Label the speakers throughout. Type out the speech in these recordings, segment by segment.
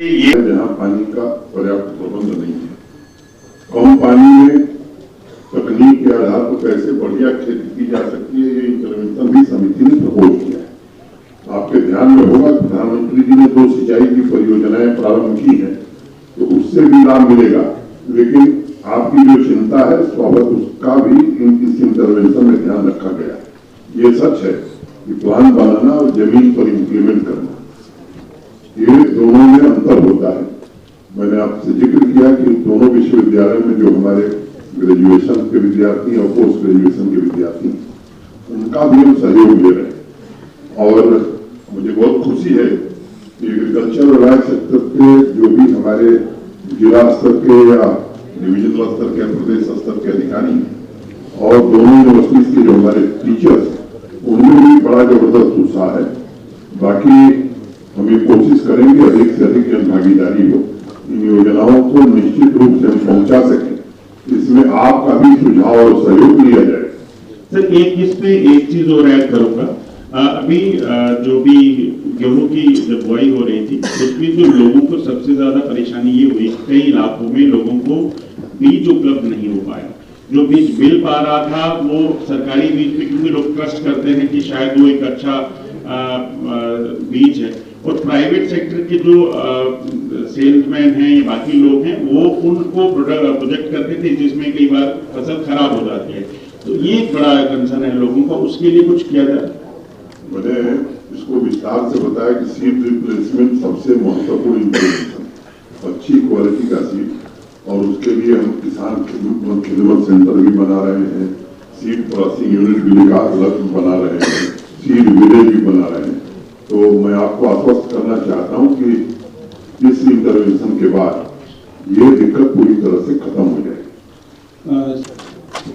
Speaker 1: ये जहाँ पानी का पर्याप्त प्रबंध नहीं है, कम पानी में तकनीक के आधार पर कैसे बढ़िया खेती की जा सकती है, ये इंटरवेंशन भी समिति ने प्रपोज किया है। आपके ध्यान में होगा प्रधानमंत्री जी ने 2 सिंचाई की परियोजनाएं प्रारंभ की हैं, तो उससे भी लाभ मिलेगा। लेकिन आपकी जो चिंता है स्वाभाविक उसका भी इस इंटरवेंशन में ध्यान रखा गया है। ये सच है कि प्लान बनाना और जमीन पर इम्प्लीमेंट करना, ये दोनों में अंतर होता है। मैंने आपसे जिक्र किया कि दोनों विश्वविद्यालय में जो हमारे ग्रेजुएशन के विद्यार्थी और पोस्ट ग्रेजुएशन के विद्यार्थी, उनका भी हम सहयोग ले रहे हैं। और मुझे बहुत खुशी है कि एग्रीकल्चर और राइस सेक्टर के जो भी हमारे जिला स्तर के या डिविजनल स्तर के प्रदेश स्तर के अधिकारी और दोनों यूनिवर्सिटीज के जो हमारे टीचर्स, उनमें भी बड़ा जबरदस्त उत्साह है। बाकी हम ये कोशिश करेंगे अधिक से अधिक जन भागीदारी हो, इन योजनाओं को निश्चित रूप से हम पहुंचा सकें। इसमें आपका भी सुझाव और सहयोग लिया जाए।
Speaker 2: सर इस पे एक चीज और ऐड करूंगा। अभी जो भी गेहूं की जब बुआई हो रही थी उसमें जो लोगों को सबसे ज्यादा परेशानी ये हुई, कई इलाकों में लोगों को बीज उपलब्ध नहीं हो पाया। जो बीज मिल पा रहा था वो सरकारी बीज में, क्योंकि लोग ट्रस्ट करते हैं कि शायद वो एक अच्छा बीज है, और प्राइवेट सेक्टर के जो सेल्समैन हैं या बाकी लोग हैं वो उनको प्रोजेक्ट करते थे जिसमें कई बार फसल खराब हो जाती है। तो ये एक बड़ा कंसर्न है लोगों का, उसके लिए कुछ किया जाए।
Speaker 1: मैंने इसको विस्तार से बताया कि सीड रिप्लेसमेंट सबसे महत्वपूर्ण इंटरवेंशन, अच्छी क्वालिटी का सीड, और उसके लिए हम किसान खिदमत सेंटर भी बना रहे हैं, सीड प्रोसेसिंग यूनिट भी बना रहे हैं, सीड विलेज भी बना रहे हैं। तो मैं आपको आश्वस्त करना चाहता हूं कि इस इंटरवेंशन के बाद ये दिक्कत पूरी तरह से खत्म हो जाएगी।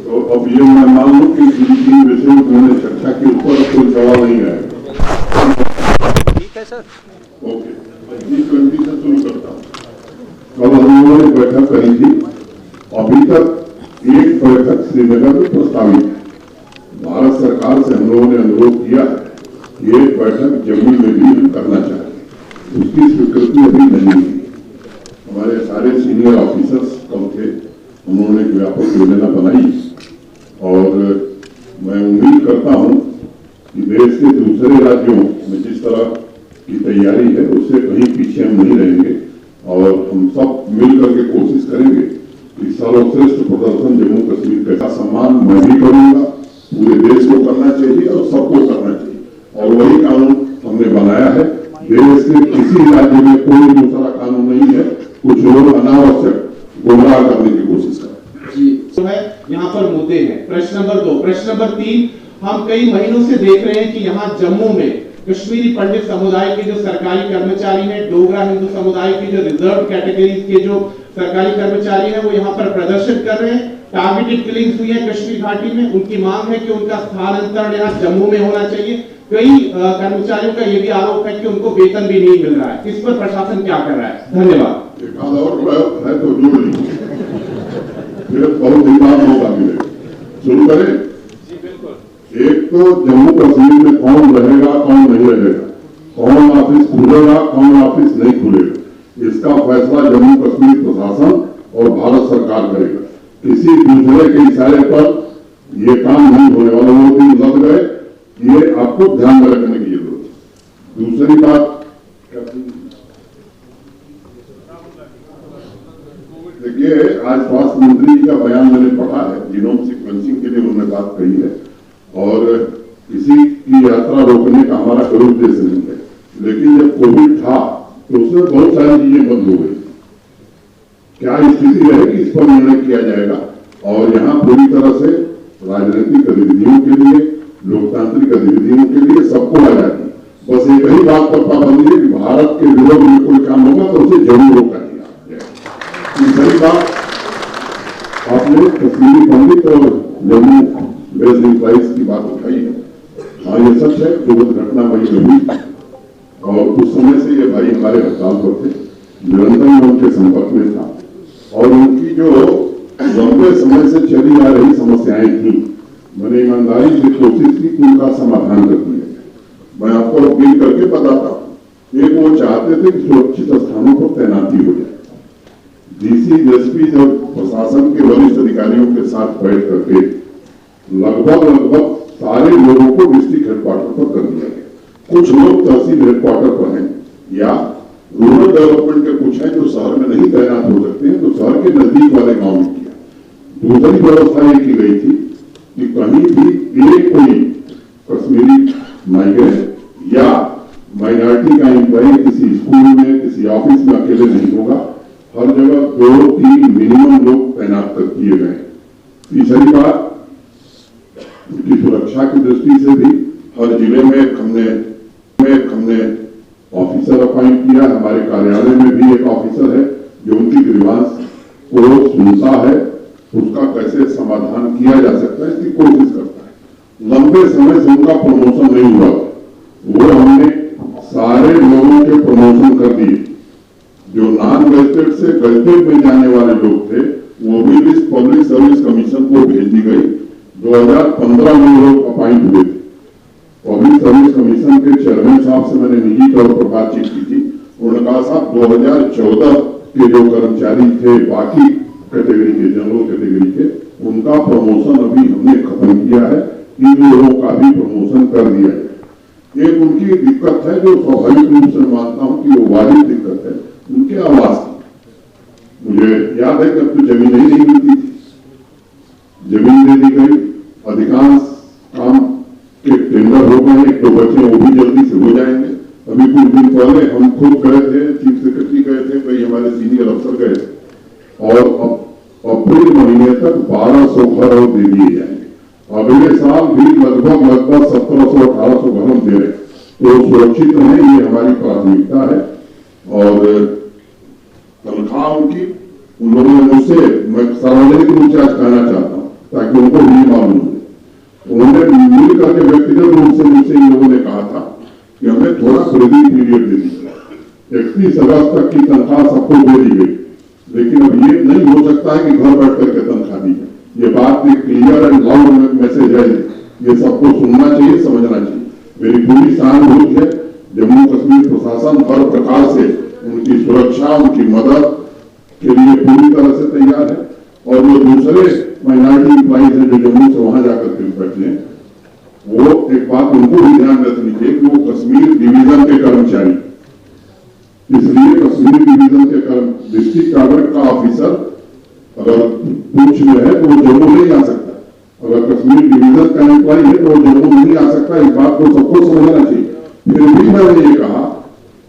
Speaker 1: तो अब ये मैं मान लूं कि जिन विषयों में मैंने चर्चा की उस पर कोई सवाल नहीं आएगा।
Speaker 3: ठीक है सर,
Speaker 1: ओके, G20 से शुरू करता हूँ। कल हम लोगों ने बैठक करी थी, अभी तक एक बैठक श्रीनगर में प्रस्तावित है। भारत सरकार से हम लोगों ने अनुरोध किया है कि एक बैठक जम्मू में भी करना चाहिए, उसकी स्वीकृति अभी नहीं हुई। हमारे सारे सीनियर ऑफिसर्स कल थे, उन्होंने एक व्यापक योजना बनाई, और मैं उम्मीद करता हूं कि देश के दूसरे राज्यों में जिस तरह की तैयारी है उससे कहीं पीछे हम नहीं रहेंगे, और हम सब मिलकर के कोशिश करेंगे कि सर्वश्रेष्ठ प्रदर्शन जम्मू कश्मीर का सम्मान मैं भी करूंगा, पूरे देश को करना चाहिए और सबको करना चाहिए। और वही कानून हमने बनाया है। देश के किसी राज्य में कोई दूसरा कानून नहीं है। कुछ लोग अनावश्यक गुमराह करने की कोशिश कर
Speaker 4: जी तो है। यहाँ पर मुद्दे हैं। प्रश्न नंबर 2, प्रश्न नंबर 3, हम कई महीनों से देख रहे हैं कि यहाँ जम्मू में कश्मीरी पंडित समुदाय के जो सरकारी कर्मचारी हैं, डोगरा हिंदू समुदाय के जो रिजर्व कैटेगरीज के जो सरकारी कर्मचारी हैं, वो यहाँ पर प्रदर्शन कर रहे हैं। टारगेटेड किलिंग्स हुई है कश्मीर घाटी में। उनकी मांग है कि उनका स्थानांतरण यहाँ जम्मू में होना चाहिए। कई कर्मचारियों का ये भी आरोप है कि उनको वेतन भी नहीं मिल रहा है। इस पर प्रशासन क्या कर रहा है? धन्यवाद।
Speaker 1: एक और है तो जोड़ लीजिए, फिर बहुत ही बात मौका मिलेगा। शुरू करें। एक तो जम्मू कश्मीर में कौन रहेगा कौन नहीं रहेगा, कौन ऑफिस खुलेगा कौन ऑफिस नहीं खुलेगा, इसका फैसला जम्मू कश्मीर प्रशासन और भारत सरकार करेगा। किसी दूसरे के इशारे पर ये काम नहीं होने वाला। वो दिन लग गए, ये आपको ध्यान में रखने की जरूरत है। दूसरी बात, देखिए आज स्वास्थ्य मंत्री जी का बयान मैंने पढ़ा है, जीनोम सीक्वेंसिंग के लिए उन्होंने बात कही है, और किसी की यात्रा रोकने का हमारा कोई उद्देश्य नहीं है। लेकिन जब कोविड था तो उसमें बहुत सारी चीजें बंद हो गई। क्या स्थिति रहेगी इस पर निर्णय किया जाएगा, और यहाँ पूरी तरह से राजनीतिक गतिविधियों के लिए, लोकतांत्रिक गतिविधियों के लिए सबको आजादी। बस एक ही बात पर पाबंदी है कि भारत के विरोध में कोई काम होगा तो उसे जरूर रोका जाएगा। तीसरी बात, आपने कश्मीरी पंडित और जम्मू बेस्ड एम्प्लॉइज की बात उठाई है। हाँ ये सच है, दुखद घटना वही हुई, और उस समय से ये भाई हमारे हड़ताल पर थे, निरंतर मैं उनके संपर्क में था, और उनकी जो लंबे समय से चली आ रही समस्याएं थी, मैंने ईमानदारी से कोशिश की कि उनका समाधान कर दिया। मैं आपको अपील करके बताता हूँ एक वो चाहते थे कि सुरक्षित स्थानों पर तैनाती हो जाए। डीसी, एसपी और प्रशासन के वरिष्ठ अधिकारियों के साथ बैठ करके लगभग सारे लोगों को डिस्ट्रिक्ट हेडक्वार्टर पर कर दिया गया। कुछ लोग तहसील हेडक्वार्टर पर हैं या रूरल डेवलपमेंट के कुछ हैं जो शहर में नहीं तैनात हो सकते हैं, तो शहर के नजदीक वाले गांव में किया। दूसरी व्यवस्था ये की गई थी कि कहीं भी एक कोई कश्मीरी माइग्रेंट या माइनॉरिटी का एम्प्लॉय किसी स्कूल में, किसी ऑफिस में अकेले नहीं होगा। हर जगह 2-3 मिनिमम लोग तैनात कर दिए गए। तीसरी बात, उनकी सुरक्षा की दृष्टि से भी हर जिले में हमने ऑफिसर अपॉइंट किया। हमारे कार्यालय में भी एक ऑफिसर है जो उनकी ग्रीवांस को सुनता है, उसका कैसे समाधान किया जा सकता है इसकी कोशिश करता है। लंबे समय से उनका प्रमोशन नहीं हुआ, वो हमने सारे लोगों के प्रमोशन कर दिए। जो नॉन गजेटेड से गजेटेड में जाने वाले लोग थे वो भी लिस्ट पब्लिक सर्विस कमीशन को भेज दी गई। 2015 में लोग अपॉइंट हुए थे। पब्लिक सर्विस कमीशन के चेयरमैन साहब से मैंने निजी तौर पर बातचीत की थी। उन्होंने कहा साहब 2014 के जो कर्मचारी थे बाकी कैटेगरी के, जनरल कैटेगरी के, उनका प्रमोशन अभी हमने खत्म किया है। इन लोगों का भी प्रमोशन कर दिया है। एक उनकी दिक्कत है जो स्वाभाविक रूप से मानता हूं कि वो वाजिब दिक्कत है, उनके आवास की। मुझे याद है कि अब तो जमीन ही नहीं मिलती थी, जमीन दे दी गई। अधिकांश काम के टेंडर हो गए, 1-2 बचे वो भी जल्दी से हो जाएंगे। अभी कुछ दिन पहले हम खुद गए थे, चीफ सेक्रेटरी गए थे, कई हमारे सीनियर अफसर गए थे और अप्रैल महीने तक 1200 घर और दे दिए जाएंगे। अगले साल भी लगभग 1700-1800 घर हम दे रहे हैं। तो सुरक्षित रहें, ये हमारी प्राथमिकता है। और तनख्वाह उनकी, उन लोगों ने मुझसे, मैं सार्वजनिक रूप से आज कहना चाहता हूँ ताकि उनको भी मालूम हो, उन्होंने मिल करके व्यक्तिगत रूप से मुझसे इन लोगों ने कहा था कि हमें थोड़ा ब्रीदिंग पीरियड दे दीजिए। 31 अगस्त तक की तनख्वाह सबको दे दी गई, लेकिन अब ये नहीं हो सकता है कि घर बैठ करके तनख्वाह दी जाए। ये बात एक क्लियर एंड लाउड मैसेज है, ये सबको सुनना चाहिए, समझना चाहिए। मेरी पूरी सहानुभूति है। जम्मू कश्मीर प्रशासन हर प्रकार से उनकी सुरक्षा, उनकी मदद के लिए पूरी तरह से तैयार है। और जो दूसरे माइनॉरिटी एम्प्लॉइज हैं जो जम्मू से वहां जाकर के बैठे हैं, वो एक बात उनको भी ध्यान रखनी चाहिए कि वो कश्मीर डिवीजन के कर्मचारी, इसलिए कश्मीर डिवीजन के डिस्ट्रिक्ट कलेक्टर का ऑफिसर अगर पूछ में है तो वो जम्मू नहीं आ सकता। अगर कश्मीर डिवीजन का एम्प्लॉय है तो वो जम्मू नहीं आ सकता। इस बात को सबको समझना चाहिए। फिर भी मैंने ये कहा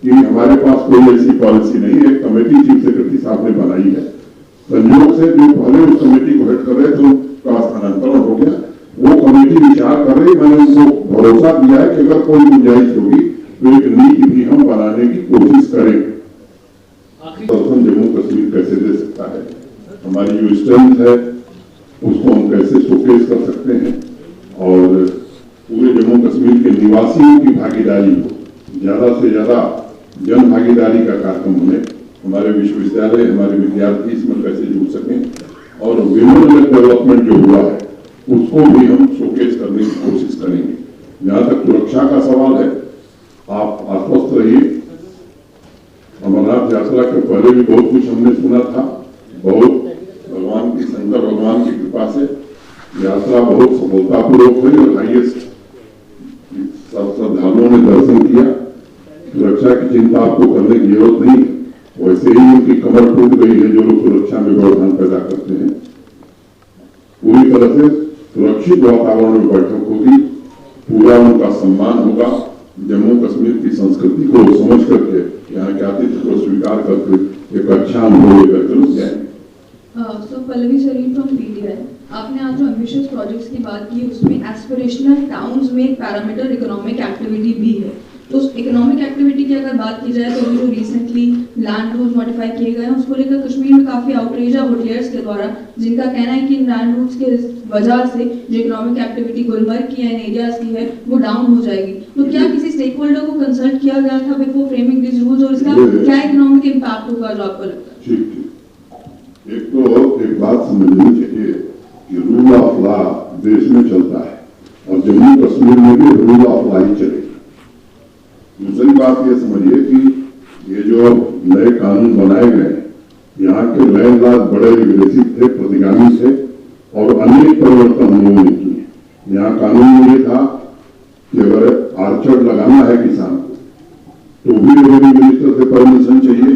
Speaker 1: कि हमारे पास कोई ऐसी पॉलिसी नहीं है। एक कमेटी चीफ सेक्रेटरी साहब ने बनाई है। संयोग से जो पहले उस कमेटी को हेड कर रहे थे उनका स्थानांतरण हो गया, वो कमेटी विचार कर रही। मैंने उनको भरोसा दिया है कि अगर कोई गुंजाइश होगी तो एक नीति भी हम बनाने की कोशिश करेंगे। दर्शन जम्मू कश्मीर कैसे दे सकता है, हमारी जो स्ट्रेंथ है उसको हम कैसे शोकेस कर सकते हैं और पूरे जम्मू कश्मीर के निवासियों की भागीदारी हो, ज्यादा से ज्यादा जन भागीदारी का कार्यक्रम बने। हमारे विश्वविद्यालय, हमारे विद्यार्थी इसमें कैसे जुड़ सकें और विमेन डेवलपमेंट जो हुआ है उसको भी हम शोकेस करने की कोशिश करेंगे। जहां तक सुरक्षा का सवाल है, आप आश्वस्त रहिए। अमरनाथ यात्रा के पहले भी बहुत कुछ हमने सुना था। बहुत भगवान की, शंकर भगवान की कृपा से यात्रा बहुत सफलतापूर्वक हुई और हाईएस्ट श्रद्धालुओं ने दर्शन किया। सुरक्षा की चिंता आपको करने की जरूरत नहीं। वैसे ही उनकी कमर टूट गई है जो लोग सुरक्षा में व्यवधान पैदा करते हैं। पूरी तरह से सुरक्षित वातावरण में बैठक होगी, पूरा उनका सम्मान होगा। जम्मू कश्मीर की संस्कृति को समझ करके, यहाँ के आतिथ्य को स्वीकार करके एक अच्छा अनुभव लेकर जरूर जाएंगे।
Speaker 3: So Pallavi Sharif from PTI, आपने आज जो एम्बिशियस प्रोजेक्ट्स की बात की उसमें एस्पिरेशनल टाउन्स में पैरामीटर इकोनॉमिक एक्टिविटी भी है। तो उस इकोनॉमिक एक्टिविटी की अगर बात की जाए तो जो रिसेंटली लैंड रूल्स मॉडिफाई किए गए हैं उसको लेकर कश्मीर में काफी आउटरीच है होटलियर्स के द्वारा, जिनका कहना है कि इन लैंड रूल्स के वजह से जो इकोनॉमिक एक्टिविटी गुलमर्ग की एंड एरियाज की है वो डाउन हो जाएगी। तो क्या किसी स्टेक होल्डर को कंसल्ट किया गया था बिफोर फ्रेमिंग दिस रूल्स और इसका क्या इकोनॉमिक इम्पैक्ट होगा जो आपको लगता है?
Speaker 1: ठीक। एक तो एक बात समझनी चाहिए कि रूल ऑफ लॉ देश में चलता है और जम्मू कश्मीर में भी रूल ऑफ लॉ ही चलेगा। दूसरा दूसरी बात ये समझिए कि ये जो नए कानून बनाए गए, यहाँ के लैंड लॉज बड़े रिग्रेसिव थे, प्रतिगामी थे और अनेक परिवर्तन हम लोगों ने किए। यहाँ कानून में ये था कि अगर आर्चर्ड लगाना है किसान को तो भी रेवेन्यू मिनिस्टर से परमिशन चाहिए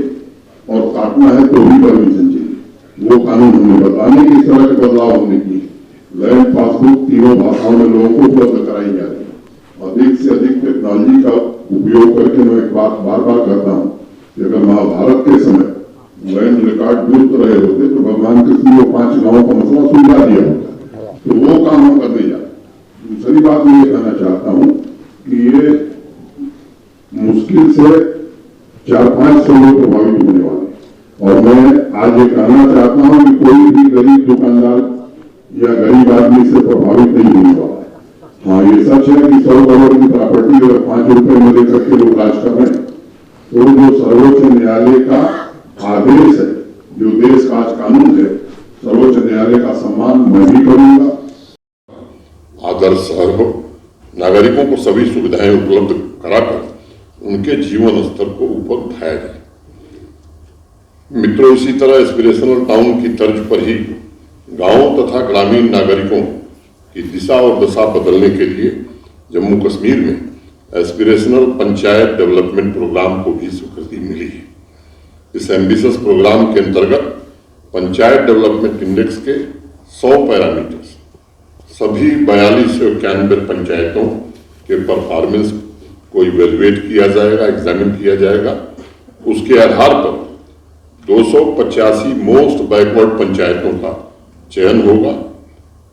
Speaker 1: और काटना है तो भी परमिशन चाहिए। वो कानून हमने बताने की इस तरह के बदलाव हमने किए। लैंड पासबुक तीनों भाषाओं में लोगों को उपलब्ध कराई जा रही है। अधिक से अधिक टेक्नोलॉजी का उपयोग करके मैं एक बात बार बार कहता हूँ कि अगर महाभारत के समय लैंड रिकॉर्ड दुरुस्त रहे होते तो भगवान कृष्ण को 5 गांवों का मसला सुलझा दिया होता। तो वो काम हम करने जा रहे हैं। दूसरी बात मैं ये कहना चाहता हूँ कि ये मुश्किल से 400-500 लोग प्रभावित होने वाले, और मैं आज ये कहना चाहता हूँ कि कोई भी गरीब दुकानदार या गरीब आदमी से प्रभावित नहीं होने वाला है। हाँ, ये सच है कि 100 करोड़ की प्रॉपर्टी अगर 5 रुपए में लेकर के लोग राज कर रहे हैं तो जो सर्वोच्च न्यायालय का आदेश है, जो देश का आज कानून है, सर्वोच्च न्यायालय का सम्मान मैं भी करूंगा।
Speaker 5: आदर्श शहर हो, नागरिकों को सभी सुविधाएं उपलब्ध कराकर उनके जीवन स्तर को ऊपर उठाया जाए। मित्रों, इसी तरह एस्पिरेशनल टाउन की तर्ज पर ही गांवों तथा ग्रामीण नागरिकों की दिशा और दशा बदलने के लिए जम्मू कश्मीर में एस्पिरेशनल पंचायत डेवलपमेंट प्रोग्राम को भी स्वीकृति मिली है। इस एम्बिशियस प्रोग्राम के अंतर्गत पंचायत डेवलपमेंट इंडेक्स के 100 पैरामीटर्स सभी 4291 पंचायतों के परफॉर्मेंस को इवेल्युएट किया जाएगा, एग्जामिन किया जाएगा। उसके आधार पर 285 मोस्ट बैकवर्ड पंचायतों का चयन होगा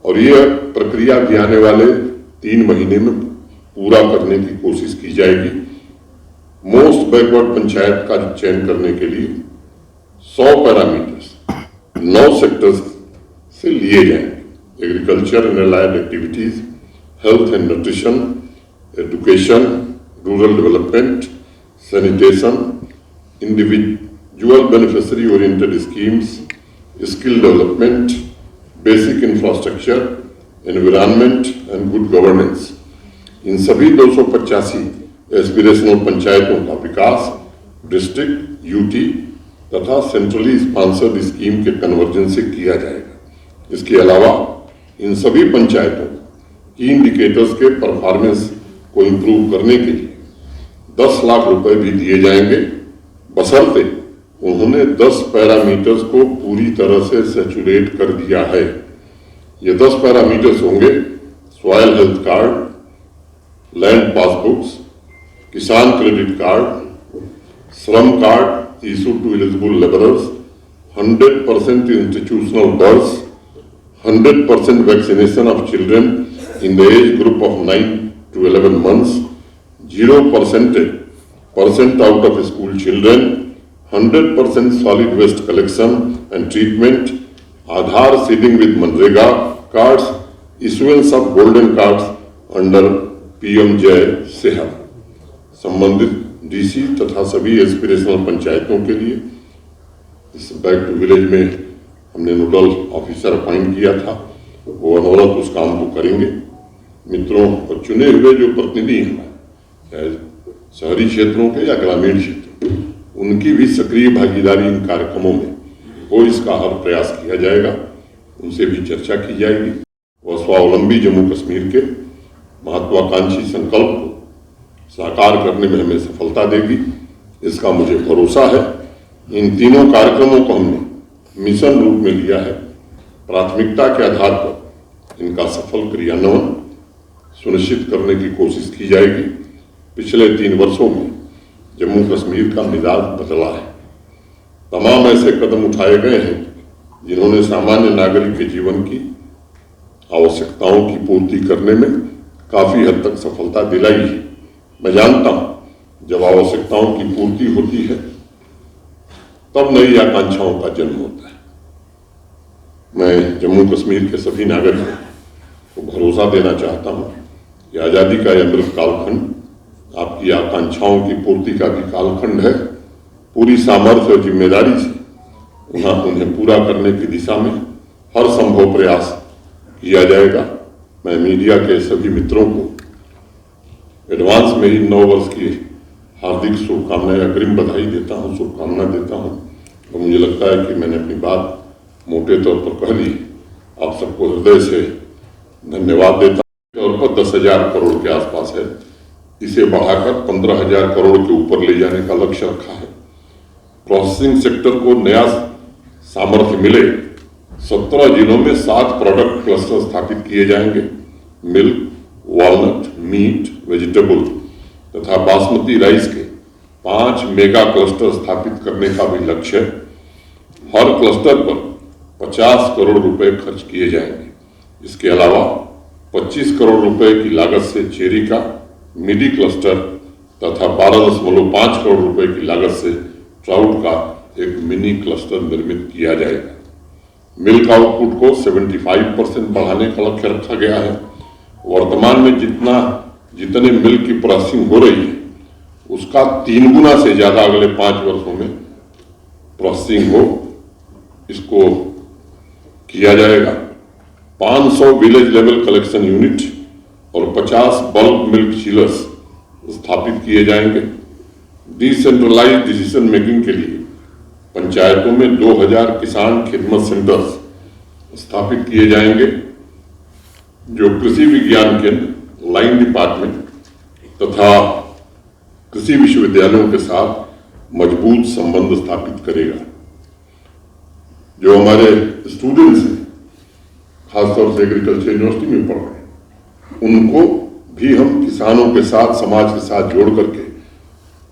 Speaker 5: और यह प्रक्रिया भी आने वाले 3 महीने में पूरा करने की कोशिश की जाएगी। मोस्ट बैकवर्ड पंचायत का चयन करने के लिए 100 पैरामीटर्स 9 सेक्टर्स से लिए जाएंगे। Agriculture and allied activities, health and nutrition, education, rural development, sanitation, individual beneficiary oriented schemes, skill development, basic infrastructure, environment and good governance. इन सभी 285 एस्पिरेशनल पंचायतों का विकास डिस्ट्रिक्ट, यूटी तथा सेंट्रली स्पॉन्सर्ड स्कीम के कन्वर्जन से किया जाएगा। इसके अलावा इन सभी पंचायतों की इंडिकेटर्स के परफॉर्मेंस को इंप्रूव करने के लिए 10 लाख रुपए भी दिए जाएंगे, बशर्ते उन्होंने 10 पैरामीटर्स को पूरी तरह से सैचुरेट कर दिया है। ये 10 पैरामीटर्स होंगे: soil health card, land passbooks, Kisan credit card, Shram card issue to eligible labourers, 100% institutional birth, 100% vaccination of children in the age group of 9 to 11 months, 0% out of school children, 100% solid waste collection and treatment, Aadhaar seeding with Manrega cards, issuance of golden cards under PM-JAY सेहत। संबंधित DC तथा सभी aspirational पंचायतों के लिए इस back to village में हमने नोडल ऑफिसर अपॉइंट किया था, वो अनवरत उस काम को करेंगे। मित्रों, और चुने हुए जो प्रतिनिधि हैं, चाहे शहरी क्षेत्रों के या ग्रामीण क्षेत्र, उनकी भी सक्रिय भागीदारी इन कार्यक्रमों में हो, इसका हर प्रयास किया जाएगा। उनसे भी चर्चा की जाएगी। वह स्वावलंबी जम्मू कश्मीर के महत्वाकांक्षी संकल्प को साकार करने में हमें सफलता देगी, इसका मुझे भरोसा है। इन तीनों कार्यक्रमों को हमने मिशन रूप में लिया है। प्राथमिकता के आधार पर इनका सफल क्रियान्वयन सुनिश्चित करने की कोशिश की जाएगी। पिछले 3 वर्षों में जम्मू कश्मीर का मिजाज बदला है। तमाम ऐसे कदम उठाए गए हैं जिन्होंने सामान्य नागरिक के जीवन की आवश्यकताओं की पूर्ति करने में काफी हद तक सफलता दिलाई है। मैं जानता हूं, जब आवश्यकताओं की पूर्ति होती है तब नई आकांक्षाओं का जन्म होता है। मैं जम्मू कश्मीर के सभी नागरिकों को भरोसा देना चाहता हूं कि आजादी का यह अमृत कालखंड आपकी आकांक्षाओं की पूर्ति का भी कालखंड है। पूरी सामर्थ्य और जिम्मेदारी से उन्हें पूरा करने की दिशा में हर संभव प्रयास किया जाएगा। मैं मीडिया के सभी मित्रों को एडवांस में ही 9 वर्ष की हार्दिक शुभकामनाएं, अग्रिम बधाई देता हूं, शुभकामना देता हूं। और मुझे लगता है कि मैंने अपनी बात मोटे तौर पर कह ली। आप सबको हृदय से धन्यवाद देता हूं। तौर पर 10,000 करोड़ के आसपास है, इसे बढ़ाकर 15,000 करोड़ के ऊपर ले जाने का लक्ष्य रखा है। प्रोसेसिंग सेक्टर को नया सामर्थ्य मिले, 17 जिलों में 7 प्रोडक्ट क्लस्टर स्थापित किए जाएंगे। मिल्क, वॉलनट, मीट, वेजिटेबल तथा बासमती राइस के 5 मेगा क्लस्टर स्थापित करने का भी लक्ष्य है। हर क्लस्टर पर 50 करोड़ रुपए खर्च किए जाएंगे। इसके अलावा 25 करोड़ रुपए की लागत से चेरी का मिडी क्लस्टर तथा 12.5 करोड़ रुपए की लागत से ट्राउट का एक मिनी क्लस्टर निर्मित किया जाएगा। मिल्क आउटपुट को 75% बढ़ाने का लक्ष्य रखा गया है। वर्तमान में जितने मिल्क की प्रोसेसिंग हो रही है, उसका 3 गुना से ज्यादा अगले 5 वर्षों में प्रोसेसिंग हो, इसको किया जाएगा। 500 विलेज लेवल कलेक्शन यूनिट और 50 बल्क मिल्क चिलर्स स्थापित किए जाएंगे। डिसेंट्रलाइज्ड डिसीजन मेकिंग के लिए पंचायतों में 2000 किसान खिदमत सेंटर्स स्थापित किए जाएंगे, जो कृषि विज्ञान केंद्र, लाइन डिपार्टमेंट तथा कृषि विश्वविद्यालयों के साथ मजबूत संबंध स्थापित करेगा। जो हमारे स्टूडेंट्स हैं, खासतौर से एग्रीकल्चर यूनिवर्सिटी में पढ़ रहे हैं, उनको भी हम किसानों के साथ, समाज के साथ जोड़ करके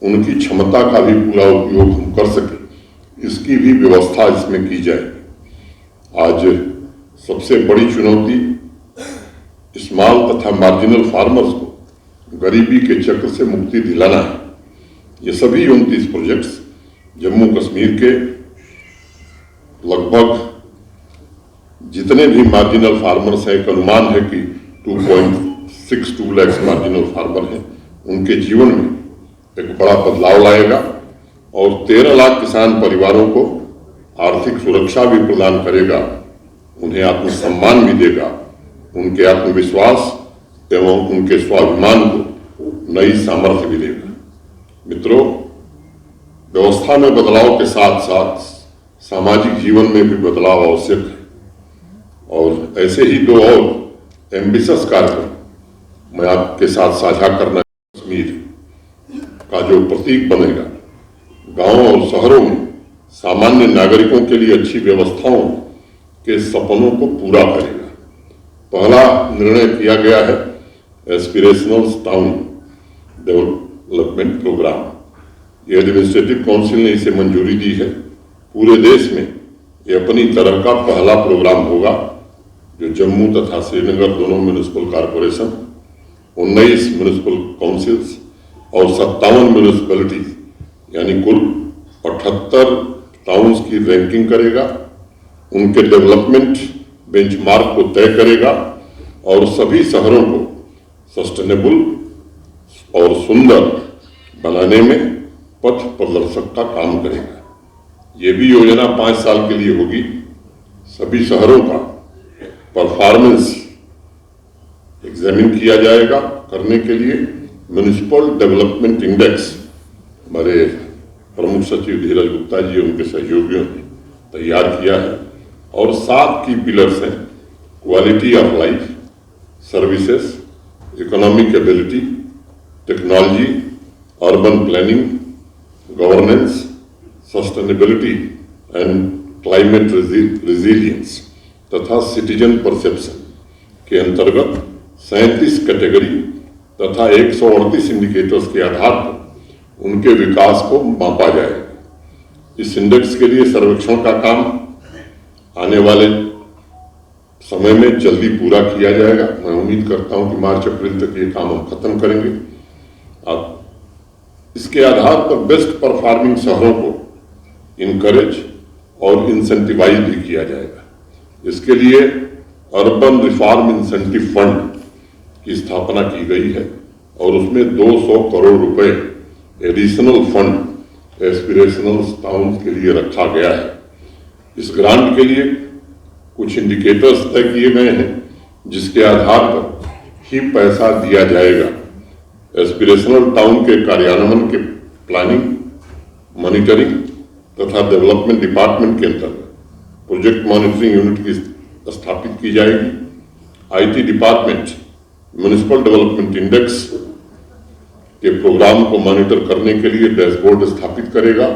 Speaker 5: उनकी क्षमता का भी पूरा उपयोग हम कर सके, इसकी भी व्यवस्था इसमें की जाएगी। आज सबसे बड़ी चुनौती स्मॉल तथा मार्जिनल फार्मर्स को गरीबी के चक्र से मुक्ति दिलाना है। ये सभी 29 प्रोजेक्ट्स जम्मू कश्मीर के लगभग जितने भी मार्जिनल फार्मर्स हैं, एक अनुमान है कि 2.62 लाख मार्जिनल फार्मर हैं, उनके जीवन में एक बड़ा बदलाव लाएगा और 13 लाख किसान परिवारों को आर्थिक सुरक्षा भी प्रदान करेगा, उन्हें आत्मसम्मान भी देगा, उनके आत्मविश्वास एवं उनके स्वाभिमान को नई सामर्थ्य भी देगा। मित्रों, व्यवस्था में बदलाव के साथ साथ सामाजिक जीवन में भी बदलाव आवश्यक है और ऐसे ही 2 और एम्बिशियस कार्यक्रम मैं आपके साथ साझा करना। कश्मीर का जो प्रतीक बनेगा, गांवों और शहरों में सामान्य नागरिकों के लिए अच्छी व्यवस्थाओं के सपनों को पूरा करेगा। पहला निर्णय किया गया है एस्पिरेशनल टाउन डेवलपमेंट प्रोग्राम। ये एडमिनिस्ट्रेटिव काउंसिल ने इसे मंजूरी दी है। पूरे देश में ये अपनी तरह का पहला प्रोग्राम होगा, जो जम्मू तथा श्रीनगर दोनों म्यूनिसिपल कॉरपोरेशन, 19 म्यूनिसिपल काउंसिल्स और 57 म्यूनिसिपैलिटीज यानी कुल 78 टाउन्स की रैंकिंग करेगा, उनके डेवलपमेंट बेंचमार्क को तय करेगा और सभी शहरों को सस्टेनेबल और सुंदर बनाने में पथ प्रदर्शक का काम करेगा। ये भी योजना 5 साल के लिए होगी। सभी शहरों का परफॉर्मेंस एग्जामिन किया जाएगा। करने के लिए म्यूनिसिपल डेवलपमेंट इंडेक्स हमारे प्रमुख सचिव धीरज गुप्ता जी उनके सहयोगियों ने तैयार किया है और 7 की पिलर्स हैं: quality of life, services, economic ability, technology, urban planning, governance, sustainability and climate resilience तथा सिटीजन परसेप्शन के अंतर्गत 37 कैटेगरी तथा 138 इंडिकेटर्स के आधार पर उनके विकास को मापा जाएगा। इस इंडेक्स के लिए सर्वेक्षण का काम आने वाले समय में जल्दी पूरा किया जाएगा। मैं उम्मीद करता हूं कि मार्च अप्रैल तक ये काम हम खत्म करेंगे। अब इसके आधार पर बेस्ट परफॉर्मिंग शहरों को इनकरेज और इंसेंटिवाइज भी किया जाएगा। इसके लिए अर्बन रिफॉर्म इंसेंटिव फंड की स्थापना की गई है और उसमें 200 करोड़ रुपए एडिशनल फंड एस्पिरेशनल टाउन के लिए रखा गया है। इस ग्रांट के लिए कुछ इंडिकेटर्स तय किए गए हैं, जिसके आधार पर ही पैसा दिया जाएगा। एस्पिरेशनल टाउन के कार्यान्वयन के प्लानिंग, मॉनिटरिंग तथा डेवलपमेंट डिपार्टमेंट के अंतर्गत प्रोजेक्ट मॉनिटरिंग यूनिट की स्थापित की जाएगी। IT department municipal development index के प्रोग्राम को मॉनिटर करने के लिए डैशबोर्ड स्थापित करेगा।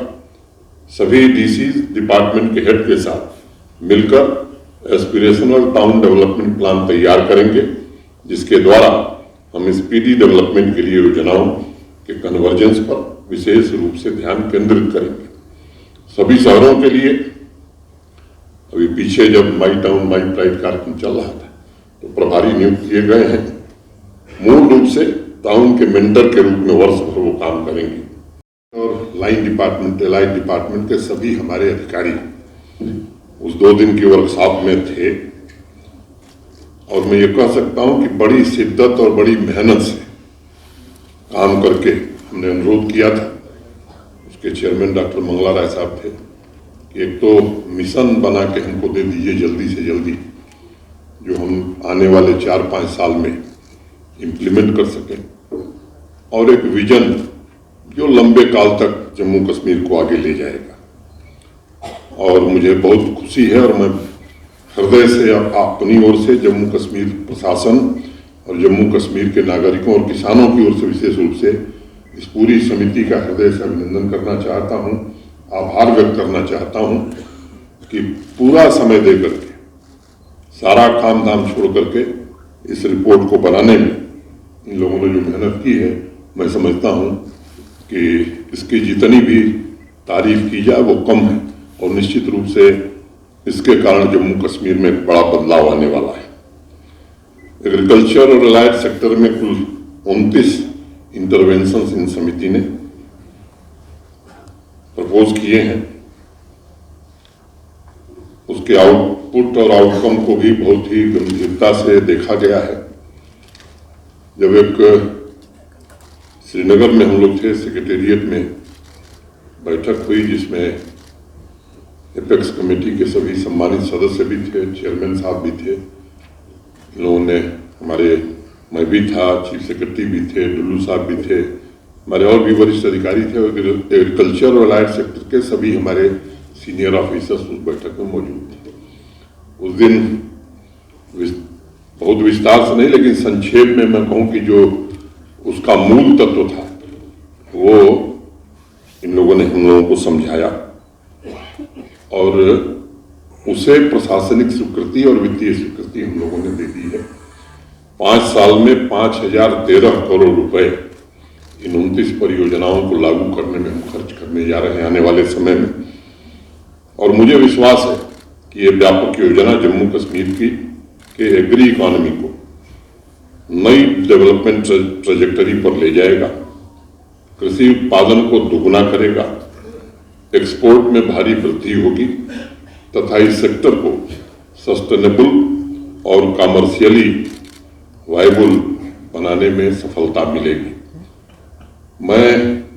Speaker 5: सभी डीसी डिपार्टमेंट के हेड के साथ मिलकर एस्पिरेशनल टाउन डेवलपमेंट प्लान तैयार करेंगे, जिसके द्वारा हम स्पीडी डेवलपमेंट के लिए योजनाओं के कन्वर्जेंस पर विशेष रूप से ध्यान केंद्रित करेंगे। सभी शहरों के लिए अभी पीछे जब माई टाउन माई प्राइड कार्यक्रम चल रहा था तो प्रभारी नियुक्त किए गए हैं। मूल रूप से टाउन के मेंटर के रूप में वर्ष भर वो काम करेंगे और लाइन डिपार्टमेंट, एलाइड डिपार्टमेंट के सभी हमारे अधिकारी उस 2 दिन की वर्कशॉप में थे और मैं ये कह सकता हूं कि बड़ी शिद्दत और बड़ी मेहनत से काम करके हमने अनुरोध किया था। उसके चेयरमैन डॉक्टर मंगला राय साहब थे कि एक तो मिशन बना के हमको दे दीजिए जल्दी से जल्दी, जो हम आने वाले 4-5 साल में इम्प्लीमेंट कर सकें, और एक विजन जो लंबे काल तक जम्मू कश्मीर को आगे ले जाएगा। और मुझे बहुत खुशी है और मैं हृदय से अपनी ओर से जम्मू कश्मीर प्रशासन और जम्मू कश्मीर के नागरिकों और किसानों की ओर से विशेष रूप से इस पूरी समिति का हृदय से अभिनंदन करना चाहता हूं, आभार व्यक्त करना चाहता हूं कि पूरा समय दे करके, सारा काम धाम छोड़ करके इस रिपोर्ट को बनाने में इन लोगों ने जो मेहनत की है, मैं समझता हूं कि इसकी जितनी भी तारीफ की जाए वो कम है और निश्चित रूप से इसके कारण जम्मू कश्मीर में एक बड़ा बदलाव आने वाला है। एग्रीकल्चर और एलाइड सेक्टर में कुल 29 इंटरवेंशंस इन समिति ने प्रपोज किए हैं। उसके आउटपुट और आउटकम को भी बहुत ही गंभीरता से देखा गया है। जब एक श्रीनगर में हम लोग थे, सेक्रेटेरिएट में बैठक हुई जिसमें एपेक्स कमेटी के सभी सम्मानित सदस्य भी थे, चेयरमैन साहब भी थे, इन लोगों ने मैं भी था, चीफ सेक्रेटरी भी थे, डुल्लू साहब भी थे, हमारे और भी वरिष्ठ अधिकारी थे, एग्रीकल्चर और एलाइड सेक्टर के सभी हमारे सीनियर ऑफिसर्स उस बैठक में मौजूद थे। उस दिन बहुत विस्तार से नहीं लेकिन संक्षेप में मैं कहूं कि जो उसका मूल तत्व था वो इन लोगों ने हम लोगों को समझाया और उसे प्रशासनिक स्वीकृति और वित्तीय स्वीकृति हम लोगों ने दे दी है। 5 साल में 5013 करोड़ रुपए इन 29 परियोजनाओं को लागू करने में हम खर्च करने जा रहे हैं आने वाले समय में। और मुझे विश्वास है कि ये व्यापक योजना जम्मू कश्मीर की के एग्री इकोनॉमी को नई डेवलपमेंट ट्रेजेक्टरी पर ले जाएगा, कृषि उत्पादन को दोगुना करेगा, एक्सपोर्ट में भारी वृद्धि होगी तथा इस सेक्टर को सस्टेनेबल और कमर्शियली वायबल बनाने में सफलता मिलेगी। मैं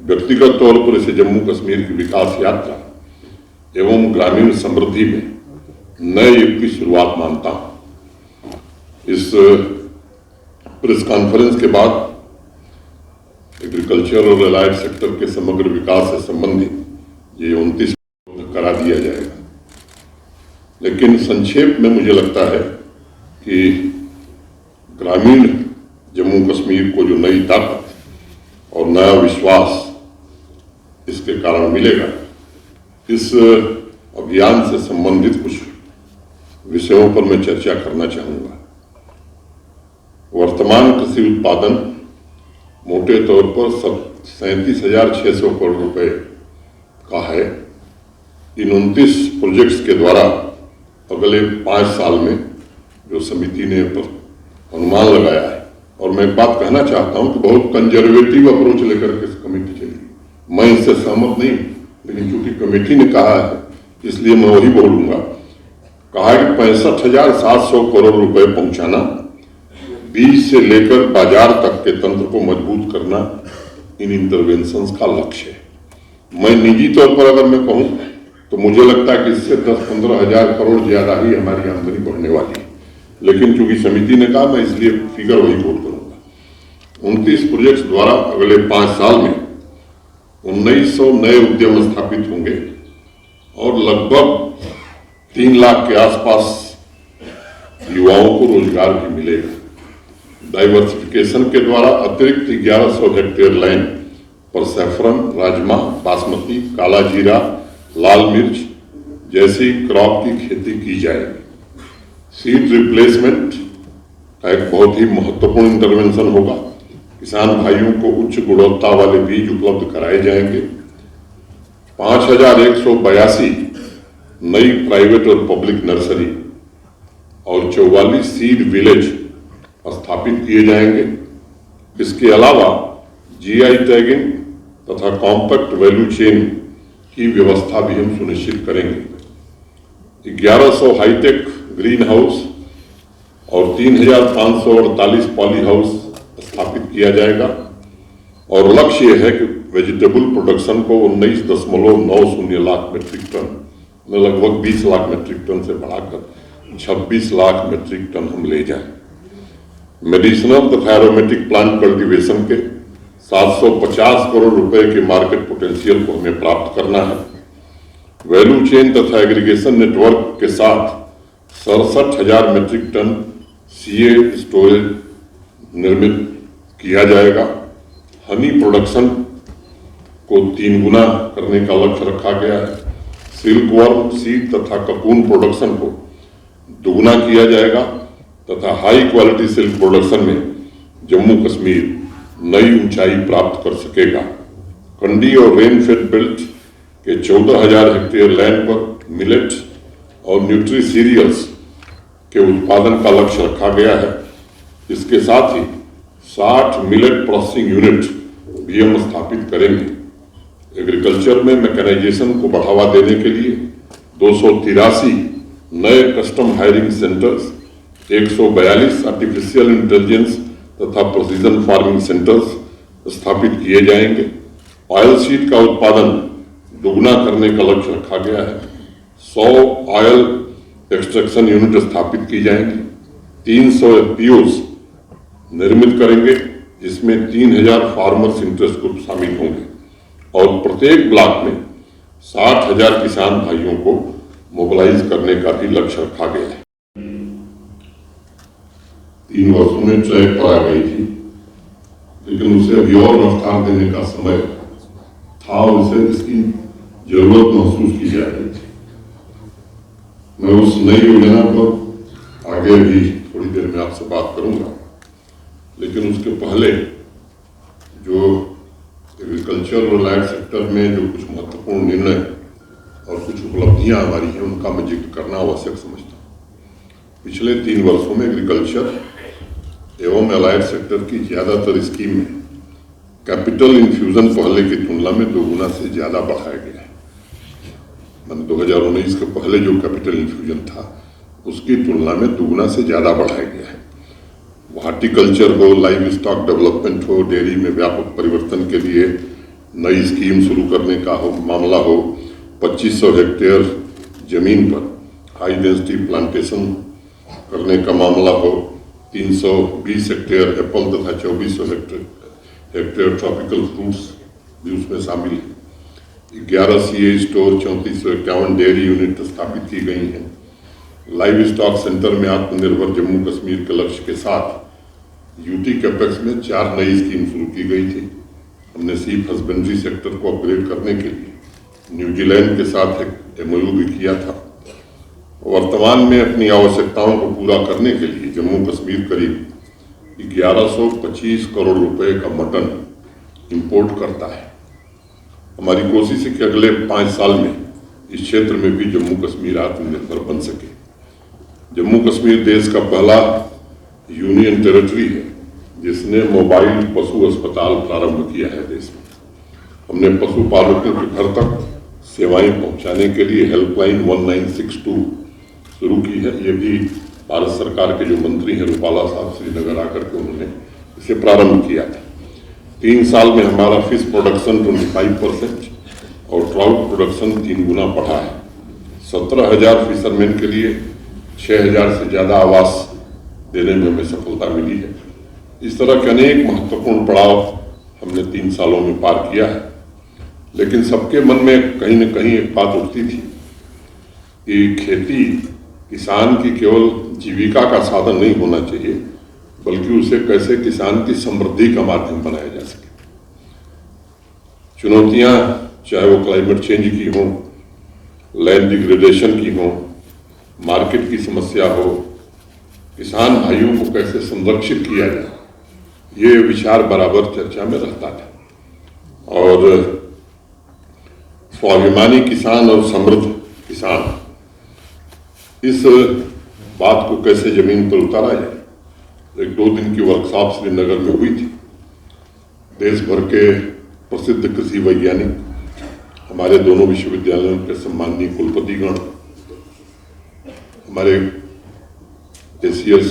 Speaker 5: व्यक्तिगत तौर पर इसे जम्मू कश्मीर की विकास यात्रा एवं ग्रामीण समृद्धि में नए युग की शुरुआत मानता हूं। इस प्रेस कॉन्फ्रेंस के बाद एग्रीकल्चर और एलाइड सेक्टर के समग्र विकास से संबंधित ये 29 करा दिया जाएगा। लेकिन संक्षेप में मुझे लगता है कि ग्रामीण जम्मू कश्मीर को जो नई ताकत और नया विश्वास इसके कारण मिलेगा, इस अभियान से संबंधित कुछ विषयों पर मैं चर्चा करना चाहूंगा। वर्तमान कृषि उत्पादन मोटे तौर पर 37,600 करोड़ रुपए का है। इन 29 प्रोजेक्ट्स के द्वारा अगले 5 साल में जो समिति ने अनुमान लगाया है, और मैं एक बात कहना चाहता हूं कि बहुत कंजर्वेटिव अप्रोच लेकर के कमेटी चली। मैं इससे सहमत नहीं, लेकिन चूंकि कमेटी ने कहा है इसलिए मैं वही बोलूंगा। कहा है कि 65,700 करोड़ रुपए पहुंचाना, बीज से लेकर बाजार तक के तंत्र को मजबूत करना इन इंटरवेंशंस का लक्ष्य है। मैं निजी तौर पर अगर मैं कहूं तो मुझे लगता है कि इससे 10-15 हजार करोड़ ज्यादा ही हमारी आमदनी बढ़ने वाली है, लेकिन चूंकि समिति ने कहा मैं इसलिए फिगर वही कोट करूंगा। 29 प्रोजेक्ट्स द्वारा अगले 5 साल में 1900 नए उद्यम स्थापित होंगे और लगभग 3 लाख के आसपास युवाओं को रोजगार भी मिलेगा। डाइवर्सिफिकेशन के द्वारा अतिरिक्त 1100 हेक्टेयर लैंड पर सैफरन, राजमा, बासमती, काला जीरा, लाल मिर्च जैसी क्रॉप की खेती की जाएगी। सीड रिप्लेसमेंट का एक बहुत ही महत्वपूर्ण इंटरवेंशन होगा। किसान भाइयों को उच्च गुणवत्ता वाले बीज उपलब्ध कराए जाएंगे। 5182 नई प्राइवेट और पब्लिक नर्सरी और 44 सीड विलेज स्थापित किए जाएंगे। इसके अलावा जीआई टैगिंग तथा कॉम्पैक्ट वैल्यू चेन की व्यवस्था भी हम सुनिश्चित करेंगे। 1100 हाईटेक ग्रीन हाउस और 3548 पॉली हाउस स्थापित किया जाएगा और लक्ष्य यह है कि वेजिटेबल प्रोडक्शन को 19.90 लाख मेट्रिक टन में लगभग 20 लाख मेट्रिक टन से बढ़ाकर 26 लाख मेट्रिक टन हम ले जाएं। मेडिसिनल तथा एरोमेटिक प्लांट कल्टीवेशन के 750 करोड़ रुपए के मार्केट पोटेंशियल को हमें प्राप्त करना है। वैल्यू चेन तथा एग्रीगेशन नेटवर्क के साथ 67,000 मेट्रिक टन सीए स्टोरेज निर्मित किया जाएगा। हनी प्रोडक्शन को 3 गुना करने का लक्ष्य रखा गया है। सिल्क वर्म, सीड तथा कपून प्रोडक्शन को 2 गुना किया जाएगा तथा हाई क्वालिटी सिल्क प्रोडक्शन में जम्मू कश्मीर नई ऊंचाई प्राप्त कर सकेगा। कंडी और रेन फेड बेल्ट के 14,000 हेक्टेयर लैंड पर मिलेट और न्यूट्री सीरियल्स के उत्पादन का लक्ष्य रखा गया है। इसके साथ ही 60 मिलेट प्रोसेसिंग यूनिट भी हम स्थापित करेंगे। एग्रीकल्चर में मैकेनाइजेशन को बढ़ावा देने के लिए 283 नए custom hiring centres, 142 artificial intelligence तथा प्रोसीजन फार्मिंग सेंटर्स स्थापित किए जाएंगे। ऑयल सीड का उत्पादन दोगुना करने का लक्ष्य रखा गया है। 100 ऑयल एक्सट्रैक्शन यूनिट स्थापित की जाएंगी। 300 एफपीओज निर्मित करेंगे जिसमें 3000 फार्मर्स इंटरेस्ट ग्रुप शामिल होंगे और प्रत्येक ब्लॉक में 60,000 किसान भाइयों को मोबिलाइज करने का भी लक्ष्य रखा गया है। 3 वर्षों में ट्रैक पर आ गई थी, लेकिन उसे अभी और रफ्तार देने का समय था और उसे इसकी जरूरत महसूस की जा रही थी। मैं उस नई योजना पर आगे भी थोड़ी देर में आपसे बात करूंगा, लेकिन उसके पहले जो एग्रीकल्चर और लैंड सेक्टर में जो कुछ महत्वपूर्ण निर्णय और कुछ उपलब्धियां हमारी हैं उनका मैं जिक्र करना आवश्यक समझता हूँ। पिछले 3 वर्षों में एग्रीकल्चर एवं अलाइड सेक्टर की ज्यादातर स्कीम में कैपिटल इन्फ्यूजन पहले की तुलना में 2 गुना से ज्यादा बढ़ाया गया है। मैंने 2019 के पहले जो कैपिटल इन्फ्यूजन था उसकी तुलना में 2 गुना से ज्यादा बढ़ाया गया है। हॉर्टिकल्चर हो, लाइव स्टॉक डेवलपमेंट हो, डेयरी में व्यापक परिवर्तन के लिए नई स्कीम शुरू करने का मामला हो, 2500 हेक्टेयर जमीन पर हाई डेंसिटी प्लांटेशन करने का मामला हो, 320 हेक्टेयर एप्पल तथा 2400 हेक्टेयर ट्रॉपिकल फ्रूट्स भी उसमें शामिल है। 11 सीए स्टोर, 3451 डेयरी यूनिट स्थापित की गई हैं। लाइव स्टॉक सेंटर में आत्मनिर्भर जम्मू कश्मीर के लक्ष्य के साथ यूटी कैपेक्स में 4 नई स्कीम शुरू की गई थी। हमने सीप हस्बेंड्री सेक्टर को अपग्रेड करने के लिए न्यूजीलैंड के साथ एक एमओयू भी किया था। वर्तमान में अपनी आवश्यकताओं को पूरा करने के लिए जम्मू कश्मीर करीब 1125 करोड़ रुपए का मटन इंपोर्ट करता है। हमारी कोशिश है कि अगले 5 साल में इस क्षेत्र में भी जम्मू कश्मीर आत्मनिर्भर बन सके। जम्मू कश्मीर देश का पहला यूनियन टेरिटरी है जिसने मोबाइल पशु अस्पताल प्रारंभ किया है देश में। हमने पशुपालकों के घर तक सेवाएं पहुंचाने के लिए हेल्पलाइन 1962 शुरू की है। ये भी भारत सरकार के जो मंत्री हैं रूपाला साहब श्रीनगर आकर के उन्होंने इसे प्रारंभ किया था। 3 साल में हमारा फिश प्रोडक्शन 25% और ट्राउट प्रोडक्शन 3 गुना बढ़ा है। 17,000 फिशरमैन के लिए 6,000 से ज्यादा आवास देने में हमें सफलता मिली है। इस तरह के अनेक महत्वपूर्ण पड़ाव हमने 3 सालों में पार किया है। लेकिन सबके मन में कहीं न कहीं एक बात उठती थी कि खेती किसान की केवल जीविका का साधन नहीं होना चाहिए, बल्कि उसे कैसे किसान की समृद्धि का माध्यम बनाया जा सके। चुनौतियां चाहे वो क्लाइमेट चेंज की हो, लैंड डिग्रेडेशन की हो, मार्केट की समस्या हो, किसान भाइयों को कैसे संरक्षित किया जाए, ये विचार बराबर चर्चा में रहता था। और स्वाभिमानी किसान और समृद्ध किसान, इस बात को कैसे जमीन पर उतारा जाए। एक 2 दिन की वर्कशॉप श्रीनगर में हुई थी। देश भर के प्रसिद्ध कृषि वैज्ञानिक, हमारे दोनों विश्वविद्यालयों के सम्माननीय कुलपतिगण, हमारे एसीएस